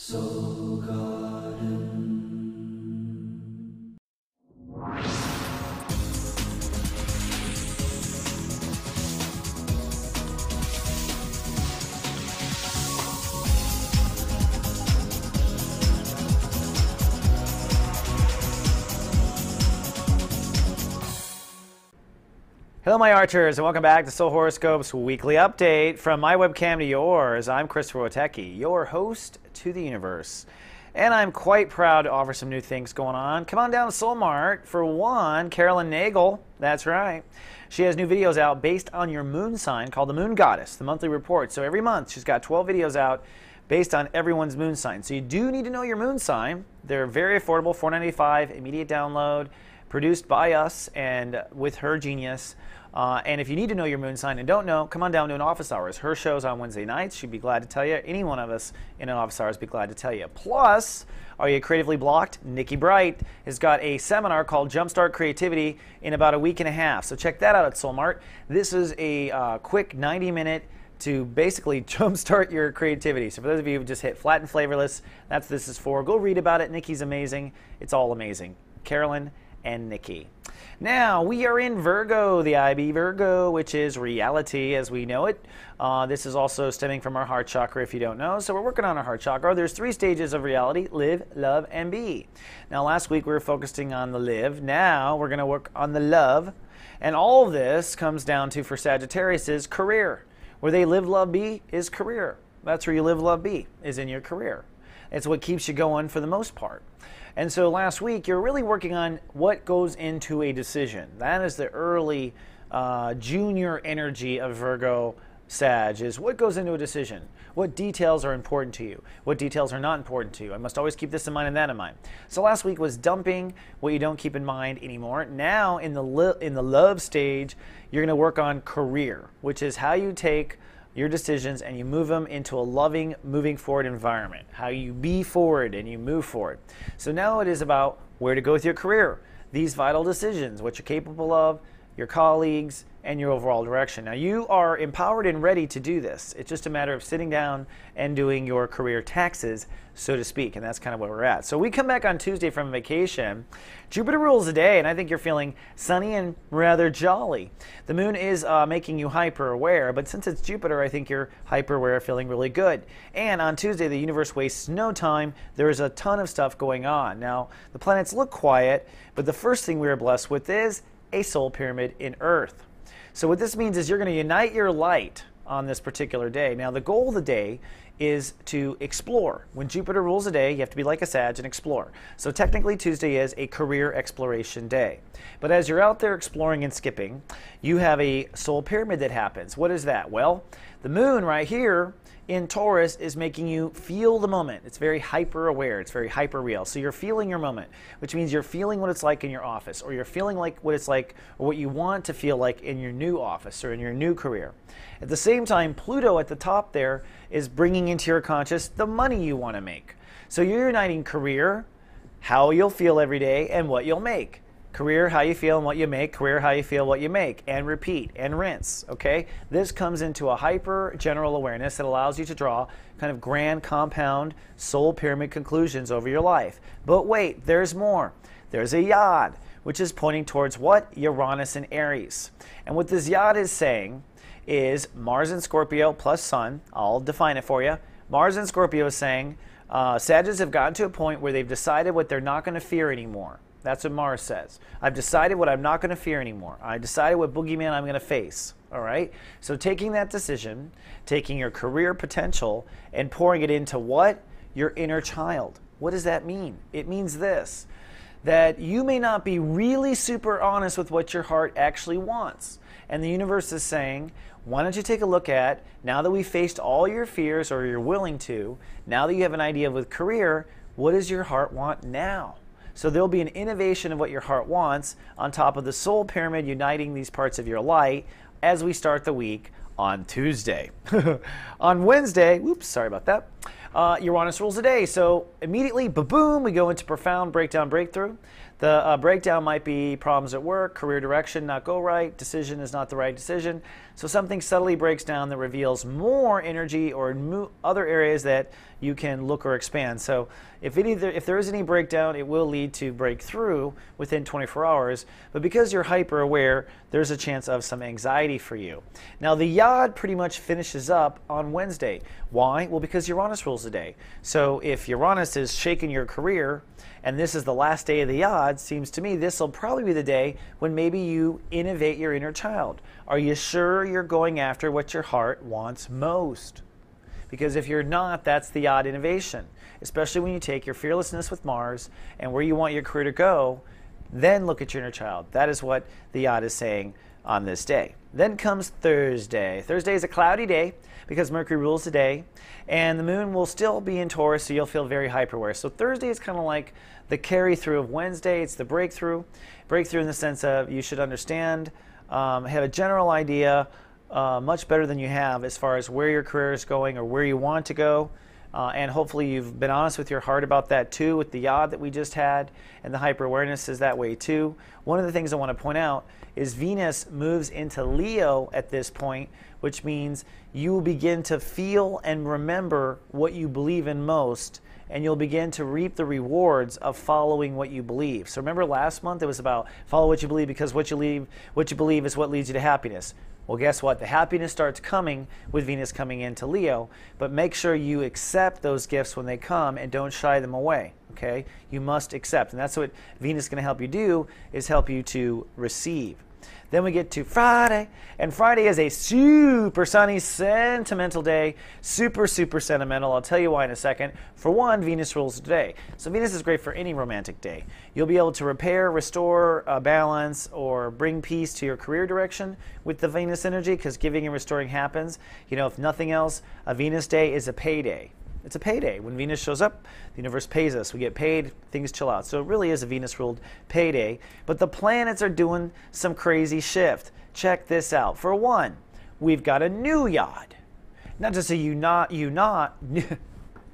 Soul Garden. Hello my archers, and welcome back to Soul Horoscopes Weekly Update. From my webcam to yours, I'm Christopher Witecki, your host to the universe. And I'm quite proud to offer some new things going on. Come on down to Soul Mart. For one, Carolyn Nagel, that's right. She has new videos out based on your moon sign called the Moon Goddess, the monthly report. So every month she's got 12 videos out based on everyone's moon sign. So you do need to know your moon sign. They're very affordable, $4.95, immediate download, produced by us and with her genius. And if you need to know your moon sign and don't know, come on down to an office hours. Her show's on Wednesday nights. She'd be glad to tell you. Any one of us in an office hours would be glad to tell you. Plus, are you creatively blocked? Nikki Bright has got a seminar called Jumpstart Creativity in about a week and a half. So check that out at Soul Mart. This is a quick 90-minute to basically jumpstart your creativity. So for those of you who just hit flat and flavorless, that's what this is for. Go read about it. Nikki's amazing. It's all amazing. Carolyn and Nikki. Now, we are in Virgo, the IB Virgo, which is reality as we know it. This is also stemming from our heart chakra, if you don't know. So we're working on our heart chakra. There's 3 stages of reality: live, love, and be. Now, last week we were focusing on the live. Now, we're going to work on the love. And all of this comes down to, for Sagittarius, is career. Where they live, love, be is career. That's where you live, love, be, is in your career. It's what keeps you going for the most part. And so last week, you're really working on what goes into a decision. That is the early junior energy of Virgo Sag, is what goes into a decision. What details are important to you? What details are not important to you? I must always keep this in mind and that in mind. So last week was dumping what you don't keep in mind anymore. Now in the love stage, you're going to work on career, which is how you take your decisions and you move them into a loving, moving forward environment. How you be forward and you move forward. So now it is about where to go with your career. These vital decisions, what you're capable of, your colleagues, and your overall direction. Now you are empowered and ready to do this. It's just a matter of sitting down and doing your career taxes, so to speak, and that's kind of where we're at. So we come back on Tuesday from vacation. Jupiter rules the day, and I think you're feeling sunny and rather jolly. The moon is making you hyper aware, but since it's Jupiter, I think you're hyper aware, feeling really good. And on Tuesday, the universe wastes no time. There is a ton of stuff going on. Now, the planets look quiet, but the first thing we are blessed with is a soul pyramid in Earth. So what this means is you're going to unite your light on this particular day. Now the goal of the day is to explore. When Jupiter rules a day, you have to be like a Sag and explore. So technically Tuesday is a career exploration day. But as you're out there exploring and skipping, you have a soul pyramid that happens. What is that? Well, the moon right here in Taurus is making you feel the moment. It's very hyper aware. It's very hyper real. So you're feeling your moment, which means you're feeling what it's like in your office, or you're feeling like what it's like or what you want to feel like in your new office or in your new career. At the same time, Pluto at the top there is bringing into your conscious the money you want to make. So you're uniting career, how you'll feel every day, and what you'll make. Career, how you feel and what you make. Career, how you feel, what you make. And repeat and rinse, okay? This comes into a hyper general awareness that allows you to draw kind of grand compound soul pyramid conclusions over your life. But wait, there's more. There's a yod, which is pointing towards what? Uranus and Aries. And what this yod is saying is Mars and Scorpio plus Sun. I'll define it for you. Mars and Scorpio is saying Sagittarius have gotten to a point where they've decided what they're not going to fear anymore. That's what Mars says. I've decided what I'm not going to fear anymore. I decided what boogeyman I'm going to face. All right? So taking that decision, taking your career potential and pouring it into what? Your inner child. What does that mean? It means this, that you may not be really super honest with what your heart actually wants. And the universe is saying, why don't you take a look at, now that we've faced all your fears, or you're willing to, now that you have an idea with career, what does your heart want now? So there'll be an innovation of what your heart wants on top of the soul pyramid uniting these parts of your light as we start the week on Tuesday. On Wednesday, oops, sorry about that. Uranus rules the day. So immediately, ba-boom, we go into profound breakdown breakthrough. The breakdown might be problems at work, career direction not go right, decision is not the right decision. So something subtly breaks down that reveals more energy or other areas that you can look or expand. So if there is any breakdown, it will lead to breakthrough within 24 hours. But because you're hyper aware, there's a chance of some anxiety for you. Now the Yod pretty much finishes up on Wednesday. Why? Well, because Uranus rules the day. So if Uranus is shaking your career, and this is the last day of the Yod, seems to me this will probably be the day when maybe you innovate your inner child. Are you sure you're going after what your heart wants most? Because if you're not, that's the Yod innovation. Especially when you take your fearlessness with Mars and where you want your career to go, then look at your inner child. That is what the Yod is saying on this day. Then comes Thursday. Thursday is a cloudy day because Mercury rules the day, and the moon will still be in Taurus, so you'll feel very hyper-aware. So Thursday is kind of like the carry-through of Wednesday. It's the breakthrough. Breakthrough in the sense of you should understand, have a general idea, much better than you have as far as where your career is going or where you want to go. And hopefully you've been honest with your heart about that too, with the Yod that we just had, and the hyper-awareness is that way too. One of the things I want to point out is Venus moves into Leo at this point, which means you will begin to feel and remember what you believe in most, and you'll begin to reap the rewards of following what you believe. So remember last month it was about follow what you believe, because what you believe is what leads you to happiness. Well, guess what? The happiness starts coming with Venus coming into Leo, but make sure you accept those gifts when they come and don't shy them away, okay? You must accept, and that's what Venus is going to help you do, is help you to receive. Then we get to Friday, and Friday is a super sunny, sentimental day. Super, super sentimental. I'll tell you why in a second. For one, Venus rules the day. So Venus is great for any romantic day. You'll be able to repair, restore, balance, or bring peace to your career direction with the Venus energy, because giving and restoring happens. You know, if nothing else, a Venus day is a payday. It's a payday. When Venus shows up, the universe pays us. We get paid, things chill out. So it really is a Venus-ruled payday. But the planets are doing some crazy shift. Check this out. For one, we've got a new Yod. Not just a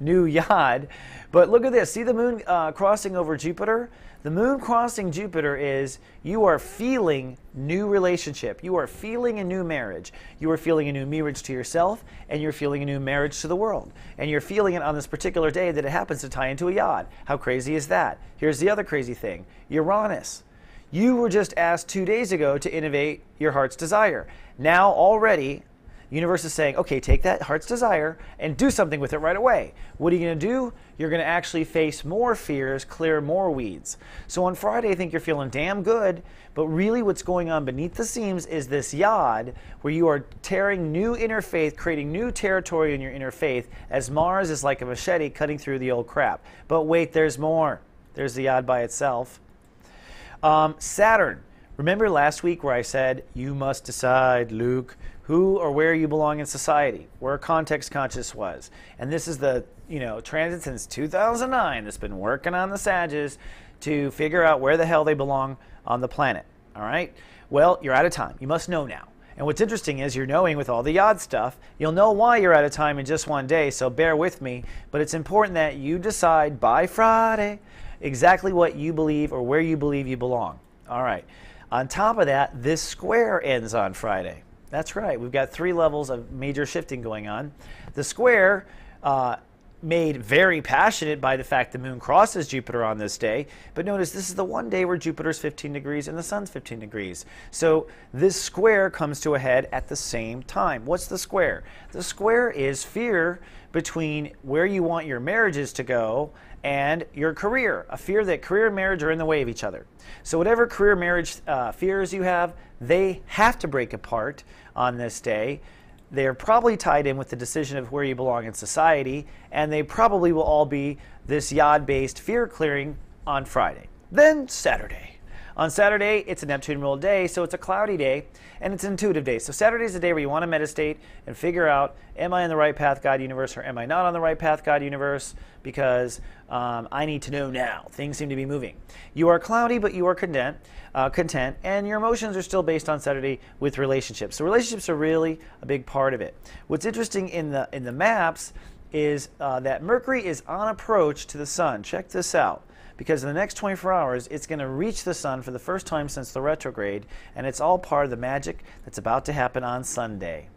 new Yod, but look at this. See the moon crossing over Jupiter? The moon crossing Jupiter is you are feeling new relationship. You are feeling a new marriage. You are feeling a new marriage to yourself, and you're feeling a new marriage to the world. And you're feeling it on this particular day that it happens to tie into a Yod. How crazy is that? Here's the other crazy thing. Uranus. You were just asked 2 days ago to innovate your heart's desire. Now already, the universe is saying, okay, take that heart's desire and do something with it right away. What are you going to do? You're going to actually face more fears, clear more weeds. So on Friday, I think you're feeling damn good, but really what's going on beneath the seams is this Yod, where you are tearing new inner faith, creating new territory in your inner faith, as Mars is like a machete cutting through the old crap. But wait, there's more. There's the Yod by itself. Saturn. Remember last week where I said, you must decide, Luke, who or where you belong in society, where context conscious was. And this is the transit since 2009 that's been working on the Sages to figure out where the hell they belong on the planet. All right? Well, you're out of time. You must know now. And what's interesting is you're knowing with all the Yod stuff, you'll know why you're out of time in just one day, so bear with me. But it's important that you decide by Friday exactly what you believe or where you believe you belong. All right. On top of that, this square ends on Friday. That's right. We've got 3 levels of major shifting going on. The square made very passionate by the fact the moon crosses Jupiter on this day. But notice this is the one day where Jupiter's 15 degrees and the sun's 15 degrees. So this square comes to a head at the same time. What's the square? The square is fear between where you want your marriages to go and your career. A fear that career and marriage are in the way of each other. So whatever career marriage fears you have, they have to break apart on this day. They're probably tied in with the decision of where you belong in society, and they probably will all be this Yod-based fear clearing on Friday. Then Saturday. On Saturday, it's a Neptune-ruled day, so it's a cloudy day, and it's an intuitive day. So Saturday is the day where you want to meditate and figure out, am I on the right path, God, universe, or am I not on the right path, God, universe? Because I need to know now. Things seem to be moving. You are cloudy, but you are content, and your emotions are still based on Saturday with relationships. So relationships are really a big part of it. What's interesting in the maps is that Mercury is on approach to the sun. Check this out. Because in the next 24 hours, it's going to reach the sun for the first time since the retrograde, and it's all part of the magic that's about to happen on Sunday.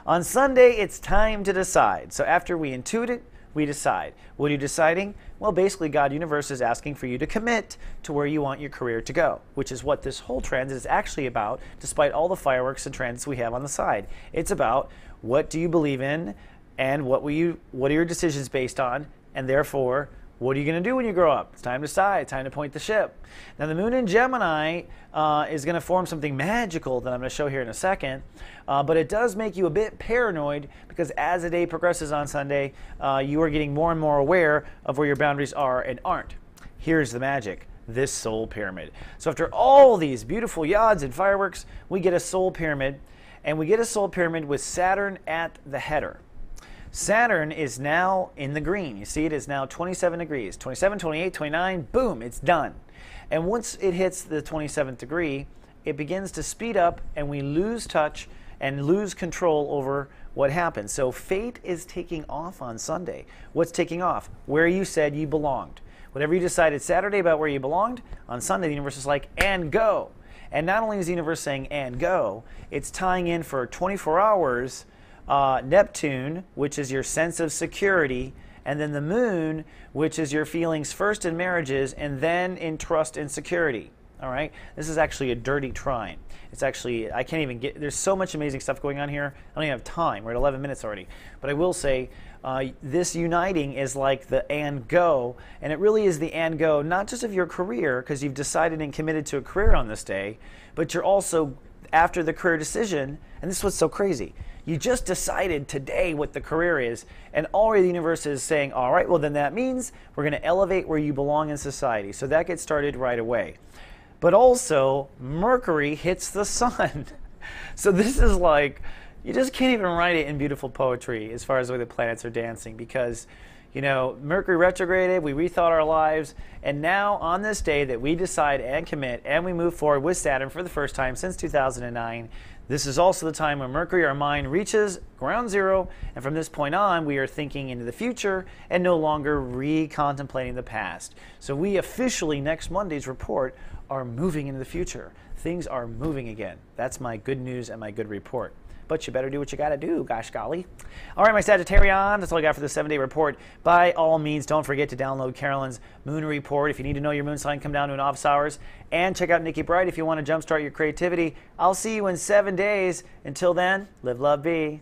On Sunday, it's time to decide. So after we intuit it, we decide. What are you deciding? Well, basically, God Universe is asking for you to commit to where you want your career to go, which is what this whole transit is actually about, despite all the fireworks and transits we have on the side. It's about what do you believe in, and what are your decisions based on, and therefore, what are you going to do when you grow up? It's time to decide. Time to point the ship. Now, the moon in Gemini is going to form something magical that I'm going to show here in a second. But it does make you a bit paranoid because as the day progresses on Sunday, you are getting more and more aware of where your boundaries are and aren't. Here's the magic. This soul pyramid. So after all these beautiful yachts and fireworks, we get a soul pyramid. And we get a soul pyramid with Saturn at the header. Saturn is now in the green. You see it is now 27 degrees. 27, 28, 29, boom, it's done. And once it hits the 27th degree, it begins to speed up and we lose touch and lose control over what happens. So fate is taking off on Sunday. What's taking off? Where you said you belonged. Whatever you decided Saturday about where you belonged, on Sunday the universe is like, and go. And not only is the universe saying, and go, it's tying in for 24 hours Neptune, which is your sense of security, and then the moon, which is your feelings first in marriages and then in trust and security. All right? This is actually a dirty trine. It's actually, I can't even get, there's so much amazing stuff going on here. I don't even have time. We're at 11 minutes already. But I will say, this uniting is like the and go, and it really is the and go, not just of your career, because you've decided and committed to a career on this day, but you're also, after the career decision, and this is what's so crazy, you just decided today what the career is, and already the universe is saying, all right, well then that means we're going to elevate where you belong in society. So that gets started right away. But also, Mercury hits the sun. So this is like, you just can't even write it in beautiful poetry as far as the way the planets are dancing because, you know, Mercury retrograded, we rethought our lives, and now on this day that we decide and commit and we move forward with Saturn for the first time since 2009, this is also the time when Mercury, our mind, reaches ground zero, and from this point on, we are thinking into the future and no longer re-contemplating the past. So we officially, next Monday's report, are moving into the future. Things are moving again. That's my good news and my good report. But you better do what you got to do, gosh golly. All right, my Sagittarian, that's all I got for the 7-day report. By all means, don't forget to download Carolyn's Moon Report. If you need to know your moon sign, come down to an office hours. And check out Nikki Bright if you want to jumpstart your creativity. I'll see you in 7 days. Until then, live, love, be.